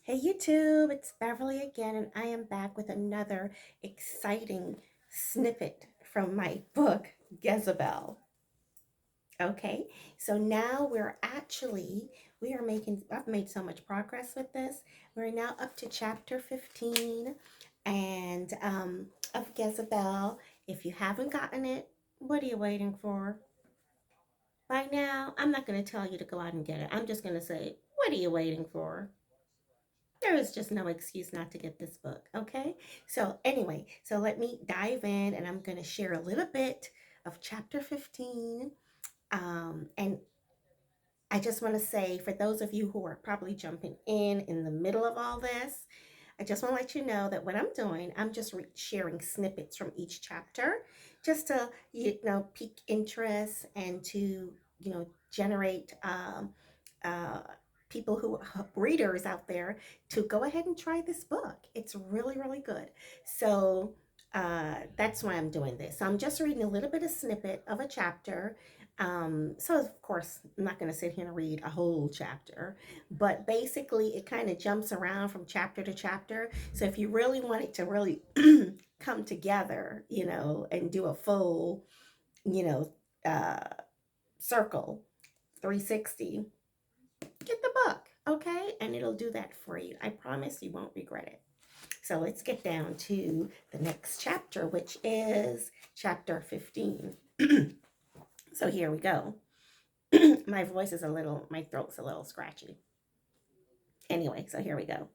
Hey YouTube, it's Beverly again, and I am back with another exciting snippet from my book, Gezebel. Okay, so now we are making, I've made so much progress with this. We're now up to chapter 15 of Gezebel. If you haven't gotten it, what are you waiting for? By now, I'm not going to tell you to go out and get it. I'm just going to say, what are you waiting for? There is just no excuse not to get this book. Okay. So, anyway, so let me dive in and I'm going to share a little bit of chapter 15. And I just want to say, for those of you who are probably jumping in the middle of all this, I just want to let you know that what I'm doing, I'm just sharing snippets from each chapter just to, pique interest and to, generate uh, people who readers out there to go ahead and try this book. It's really, really good. So that's why I'm doing this. So I'm just reading a little bit of snippet of a chapter. So of course, I'm not going to sit here and read a whole chapter, but basically it kind of jumps around from chapter to chapter. So if you really want it to really come together, and do a full, you know, uh, circle 360, get the book, okay? And it'll do that for you. I promise you won't regret it. So let's get down to the next chapter, which is chapter 15. So here we go. My throat's a little scratchy. Anyway, so here we go.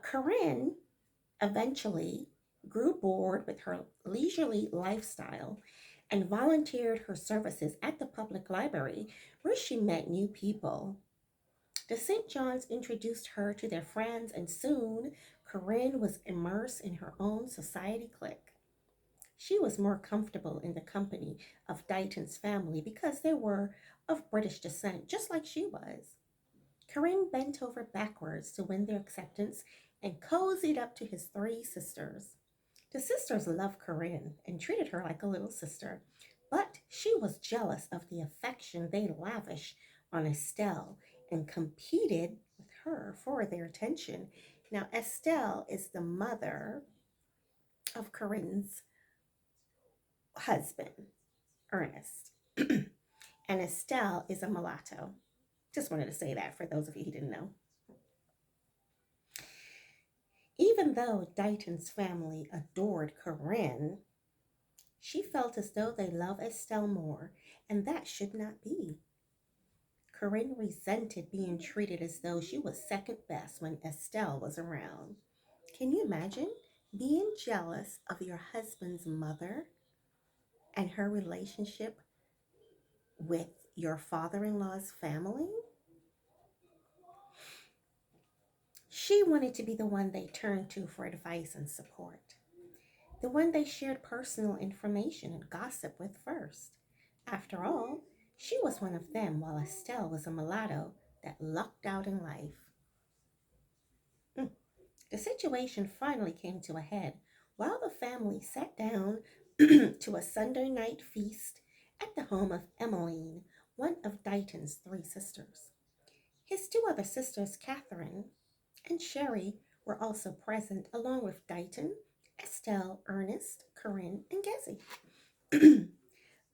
Corinne eventually grew bored with her leisurely lifestyle and volunteered her services at the public library where she met new people. The St. Johns introduced her to their friends, and soon Corinne was immersed in her own society clique. She was more comfortable in the company of Dighton's family because they were of British descent, just like she was. Corinne bent over backwards to win their acceptance and cozied up to his three sisters. The sisters loved Corinne and treated her like a little sister, but she was jealous of the affection they lavished on Estelle and competed with her for their attention. Now, Estelle is the mother of Corinne's husband, Ernest, and Estelle is a mulatto. Just wanted to say that for those of you who didn't know. Even though Dighton's family adored Corinne, she felt as though they loved Estelle more, and that should not be. Corinne resented being treated as though she was second best when Estelle was around. Can you imagine being jealous of your husband's mother and her relationship with your father in law's family? She wanted to be the one they turned to for advice and support, the one they shared personal information and gossip with first. After all, she was one of them, while Estelle was a mulatto that lucked out in life. Mm. The situation finally came to a head while the family sat down to a Sunday night feast at the home of Emmeline, one of Dighton's three sisters. His two other sisters, Catherine and Sherry, were also present, along with Dighton, Estelle, Ernest, Corinne, and Gezzy.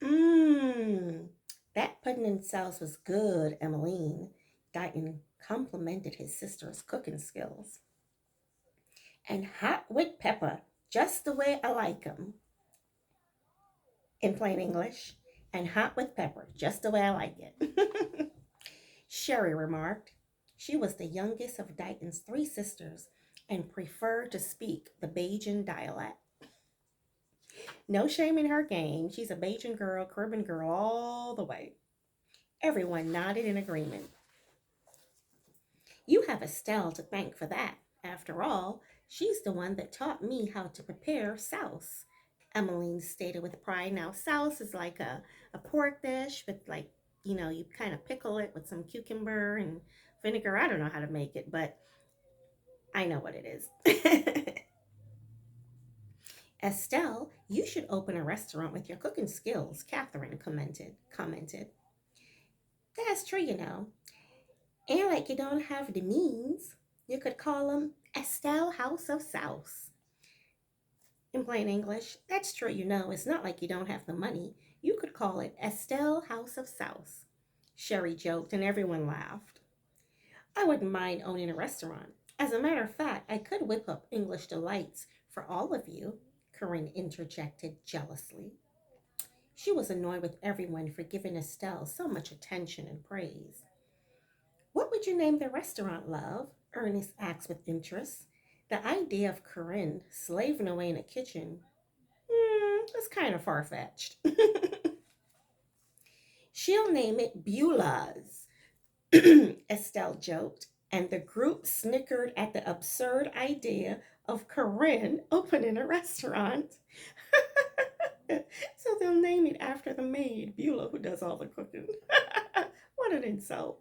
Mmm, that pudding and sauce was good, Emmeline. Dighton complimented his sister's cooking skills. And hot with pepper, just the way I like 'em, in plain English. And hot with pepper, just the way I like it. Sherry remarked. She was the youngest of Dighton's three sisters and preferred to speak the Bajan dialect. No shame in her game. She's a Bajan girl, Caribbean girl all the way. Everyone nodded in agreement. You have Estelle to thank for that. After all, she's the one that taught me how to prepare souse. Emmeline stated with pride. Now, souse is like a pork dish, but like, you kind of pickle it with some cucumber and vinegar. I don't know how to make it, but I know what it is. Estelle, you should open a restaurant with your cooking skills, Catherine commented. That's true, And like you don't have the means. You could call them Estelle House of Sauce. In plain English, that's true, it's not like you don't have the money. You could call it Estelle House of Sauce. Sherry joked, and everyone laughed. I wouldn't mind owning a restaurant. As a matter of fact, I could whip up English delights for all of you, Corinne interjected jealously. She was annoyed with everyone for giving Estelle so much attention and praise. What would you name the restaurant, love? Ernest asked with interest. The idea of Corinne slaving away in a kitchen, that's kind of far fetched. She'll name it Beulah's, Estelle joked, and the group snickered at the absurd idea of Corinne opening a restaurant. So they'll name it after the maid, Beulah, who does all the cooking. What an insult.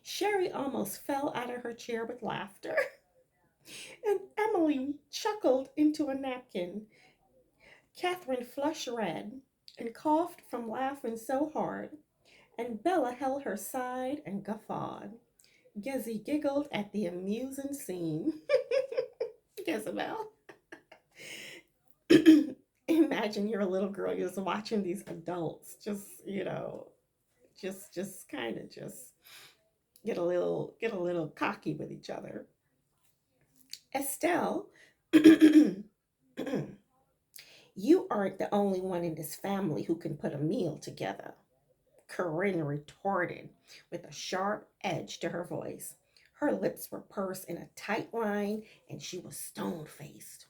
Sherry almost fell out of her chair with laughter, and Emily chuckled into a napkin. Catherine flushed red and coughed from laughing so hard, and Bella held her side and guffawed. Gezzy giggled at the amusing scene. Gezebel. Imagine you're a little girl, you're just watching these adults just kind of just get a little cocky with each other. Estelle, you aren't the only one in this family who can put a meal together, Corinne retorted with a sharp edge to her voice. Her lips were pursed in a tight line, and she was stone faced.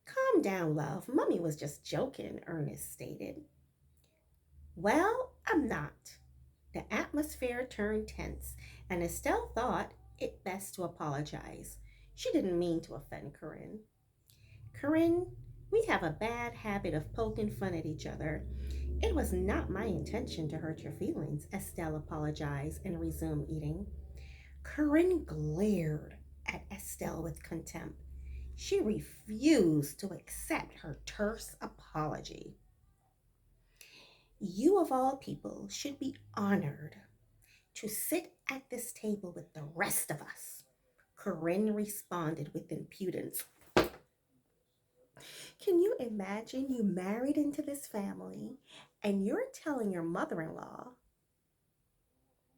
Calm down, love. Mummy was just joking, Ernest stated. Well, I'm not. The atmosphere turned tense, and Estelle thought it best to apologize. She didn't mean to offend Corinne. Corinne, we have a bad habit of poking fun at each other. It was not my intention to hurt your feelings, Estelle apologized and resumed eating. Corinne glared at Estelle with contempt. She refused to accept her terse apology. You, of all people, should be honored to sit at this table with the rest of us, Corinne responded with impudence. Can you imagine you married into this family and you're telling your mother in law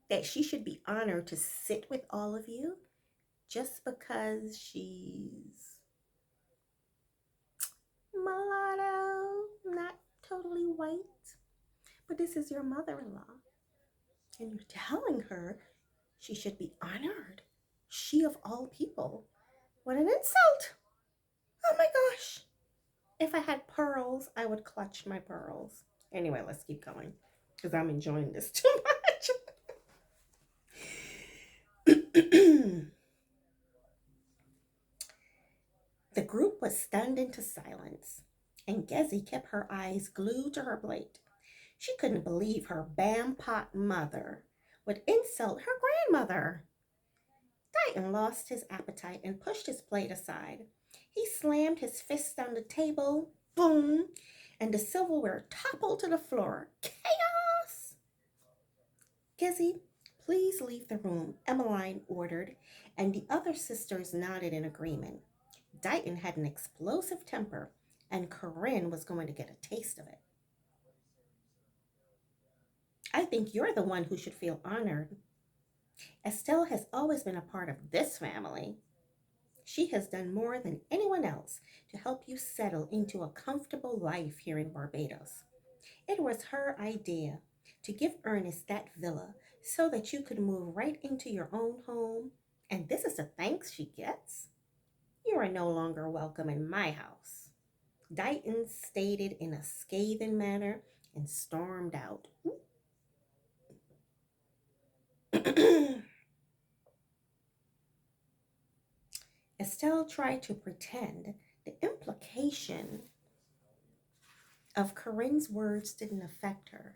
that she should be honored to sit with all of you just because she's mulatto, not totally white? But this is your mother in law, and you're telling her she should be honored. She of all people. What an insult! Oh my gosh! If I had pearls, I would clutch my pearls. Anyway, let's keep going because I'm enjoying this too much. The group was stunned into silence, and Gezzy kept her eyes glued to her plate. She couldn't believe her bam pot mother would insult her grandmother. Dighton lost his appetite and pushed his plate aside. He slammed his fist on the table, boom, and the silverware toppled to the floor. Chaos! Gezzy, please leave the room, Emmeline ordered, and the other sisters nodded in agreement. Dighton had an explosive temper, and Corinne was going to get a taste of it. I think you're the one who should feel honored. Estelle has always been a part of this family. She has done more than anyone else to help you settle into a comfortable life here in Barbados. It was her idea to give Ernest that villa so that you could move right into your own home, and this is the thanks she gets? You are no longer welcome in my house. Dighton stated in a scathing manner and stormed out. Estelle tried to pretend the implication of Corinne's words didn't affect her,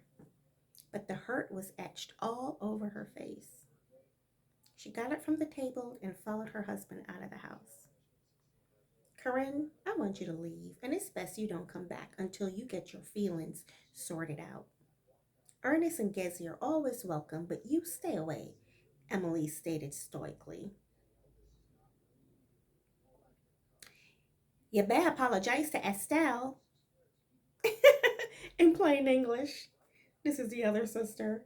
but the hurt was etched all over her face. She got up from the table and followed her husband out of the house. Corinne, I want you to leave, and it's best you don't come back until you get your feelings sorted out. Ernest and Gezzy are always welcome, but you stay away, Emily stated stoically. You better apologize to Estelle. In plain English, this is the other sister.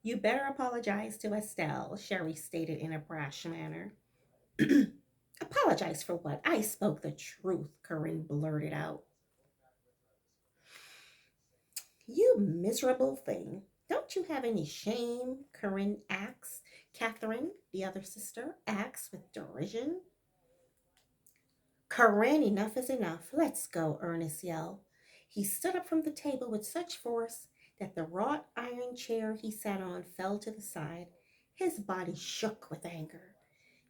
You better apologize to Estelle, Sherry stated in a brash manner. Apologize for what? I spoke the truth, Corinne blurted out. You miserable thing. Don't you have any shame? Corinne asks. Catherine, the other sister, asks with derision. Corinne, enough is enough. Let's go, Ernest yelled. He stood up from the table with such force that the wrought iron chair he sat on fell to the side. His body shook with anger.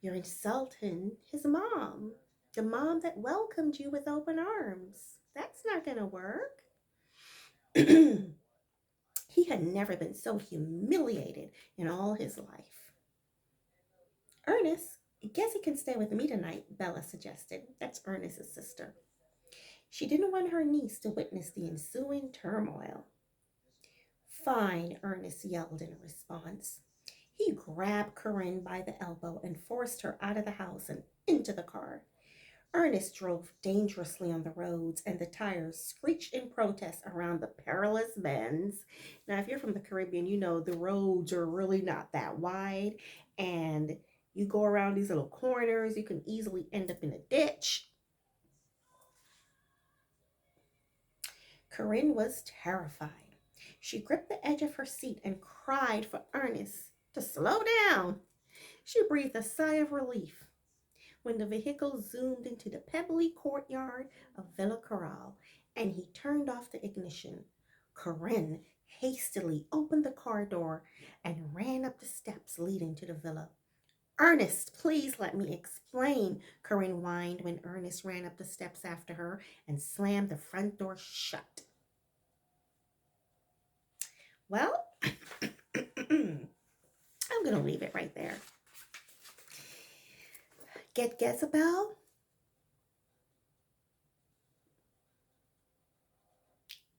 You're insulting his mom, the mom that welcomed you with open arms. That's not going to work. He had never been so humiliated in all his life. Ernest, I guess he can stay with me tonight, Bella suggested. That's Ernest's sister. She didn't want her niece to witness the ensuing turmoil. Fine, Ernest yelled in response. He grabbed Corinne by the elbow and forced her out of the house and into the car. Ernest drove dangerously on the roads, and the tires screeched in protest around the perilous bends. Now, if you're from the Caribbean, you know the roads are really not that wide, and you go around these little corners, you can easily end up in a ditch. Corinne was terrified. She gripped the edge of her seat and cried for Ernest to slow down. She breathed a sigh of relief when the vehicle zoomed into the pebbly courtyard of Villa Corral and he turned off the ignition. Corinne hastily opened the car door and ran up the steps leading to the villa. Ernest, please let me explain, Corinne whined when Ernest ran up the steps after her and slammed the front door shut. Well, I'm going to leave it right there. Get Gezebel?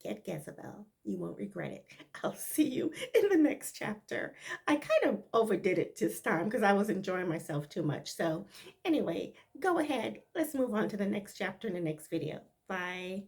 Get Gezebel. You won't regret it. I'll see you in the next chapter. I kind of overdid it this time because I was enjoying myself too much. So, anyway, go ahead. Let's move on to the next chapter in the next video. Bye.